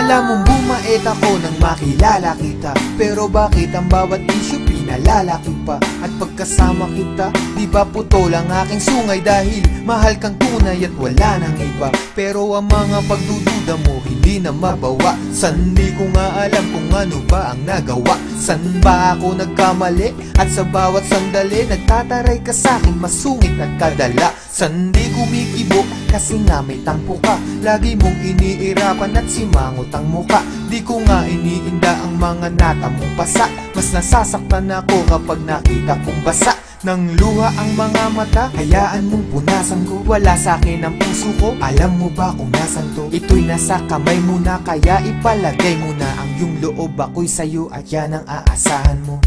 Akala mong bumait ako nang makilala kita, pero bakit ang bawat issue pinalalaki pa? At pagkasama kita, di ba putol ang aking sungay? Dahil mahal kang tunay at wala nang iba. Pero ang mga pagdududa mo hindi na mabawa. San di ko nga alam kung ano ba ang nagawa. San ba ako nagkamali? At sa bawat sandali nagtataray ka sa'kin, masungit at kadala. San di kumikibo kasi nga may tampo ka. Lagi mong iniirapan at simangot ang muka. Di ko nga iniinda ang mga nata mong pasa. Mas nasasaktan ako kapag nakita kong basa ng luha ang mga mata. Hayaan mong punasan ko, wala sa'kin ang puso ko. Alam mo ba kung nasan to? Ito'y nasa kamay mo na, kaya ipalagay mo na ang iyong loob. Ako'y sa'yo at yan ang aasahan mo.